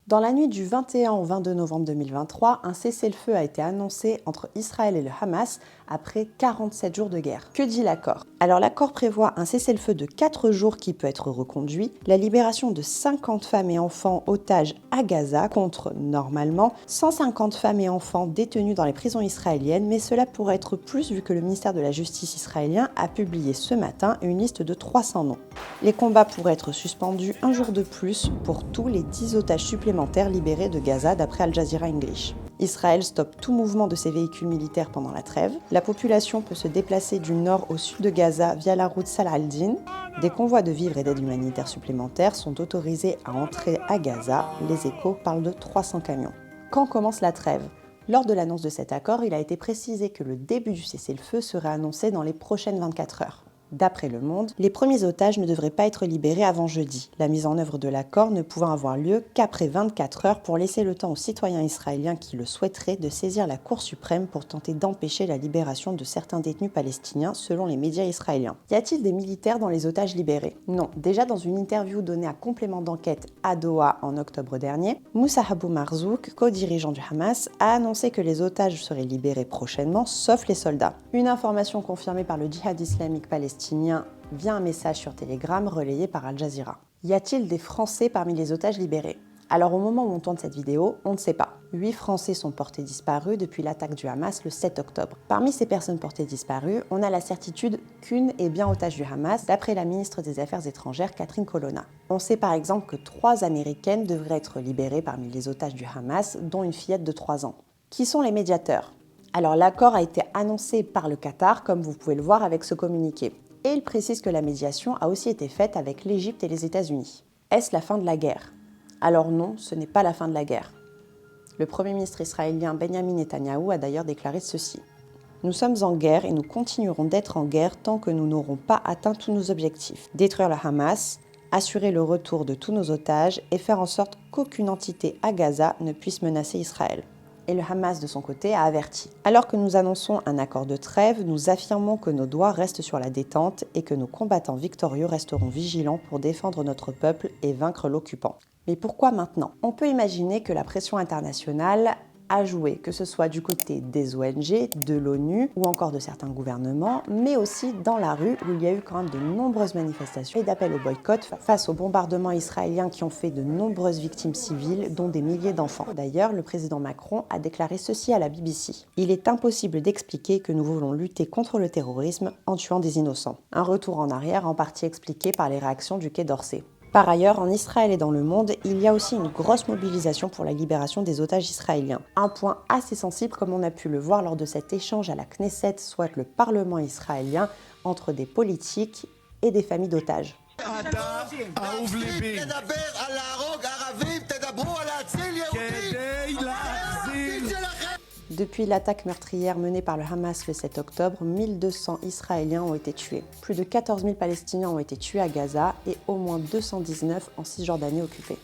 Dans la nuit du 21 au 22 novembre 2023, un cessez-le-feu a été annoncé entre Israël et le Hamas après 47 jours de guerre. Que dit l'accord? Alors l'accord prévoit un cessez-le-feu de 4 jours qui peut être reconduit, la libération de 50 femmes et enfants otages à Gaza contre, normalement, 150 femmes et enfants détenus dans les prisons israéliennes, mais cela pourrait être plus vu que le ministère de la Justice israélien a publié ce matin une liste de 300 noms. Les combats pourraient être suspendus un jour de plus pour tous les 10 otages supplémentaires libérés de Gaza d'après Al Jazeera English. Israël stoppe tout mouvement de ses véhicules militaires pendant la trêve. La population peut se déplacer du nord au sud de Gaza via la route Salah al-Din. Des convois de vivres et d'aide humanitaire supplémentaires sont autorisés à entrer à Gaza. Les Échos parlent de 300 camions. Quand commence la trêve? Lors de l'annonce de cet accord, il a été précisé que le début du cessez-le-feu serait annoncé dans les prochaines 24 heures. D'après Le Monde, les premiers otages ne devraient pas être libérés avant jeudi, la mise en œuvre de l'accord ne pouvant avoir lieu qu'après 24 heures pour laisser le temps aux citoyens israéliens qui le souhaiteraient de saisir la Cour suprême pour tenter d'empêcher la libération de certains détenus palestiniens selon les médias israéliens. Y a-t-il des militaires dans les otages libérés? Non. Déjà dans une interview donnée à Complément d'enquête à Doha en octobre dernier, Moussa Abou Marzouk, co-dirigeant du Hamas, a annoncé que les otages seraient libérés prochainement, sauf les soldats. Une information confirmée par le djihad islamique palestinien via un message sur Telegram relayé par Al Jazeera. Y a-t-il des Français parmi les otages libérés? Alors au moment où on tourne cette vidéo, on ne sait pas. 8 Français sont portés disparus depuis l'attaque du Hamas le 7 octobre. Parmi ces personnes portées disparues, on a la certitude qu'une est bien otage du Hamas, d'après la ministre des Affaires étrangères Catherine Colonna. On sait par exemple que 3 Américaines devraient être libérées parmi les otages du Hamas, dont une fillette de 3 ans. Qui sont les médiateurs? Alors l'accord a été annoncé par le Qatar, comme vous pouvez le voir avec ce communiqué. Et il précise que la médiation a aussi été faite avec l'Égypte et les États-Unis. Est-ce la fin de la guerre? Alors non, ce n'est pas la fin de la guerre. Le Premier ministre israélien Benjamin Netanyahou a d'ailleurs déclaré ceci. « Nous sommes en guerre et nous continuerons d'être en guerre tant que nous n'aurons pas atteint tous nos objectifs. Détruire le Hamas, assurer le retour de tous nos otages et faire en sorte qu'aucune entité à Gaza ne puisse menacer Israël. » Et le Hamas, de son côté, a averti. Alors que nous annonçons un accord de trêve, nous affirmons que nos doigts restent sur la détente et que nos combattants victorieux resteront vigilants pour défendre notre peuple et vaincre l'occupant. Mais pourquoi maintenant? On peut imaginer que la pression internationale a joué, que ce soit du côté des ONG, de l'ONU ou encore de certains gouvernements, mais aussi dans la rue où il y a eu quand même de nombreuses manifestations et d'appels au boycott face aux bombardements israéliens qui ont fait de nombreuses victimes civiles, dont des milliers d'enfants. D'ailleurs, le président Macron a déclaré ceci à la BBC. « Il est impossible d'expliquer que nous voulons lutter contre le terrorisme en tuant des innocents. » Un retour en arrière en partie expliqué par les réactions du Quai d'Orsay. Par ailleurs, en Israël et dans le monde, il y a aussi une grosse mobilisation pour la libération des otages israéliens. Un point assez sensible comme on a pu le voir lors de cet échange à la Knesset, soit le Parlement israélien, entre des politiques et des familles d'otages. Depuis l'attaque meurtrière menée par le Hamas le 7 octobre, 1200 Israéliens ont été tués. Plus de 14 000 Palestiniens ont été tués à Gaza et au moins 219 en Cisjordanie occupée.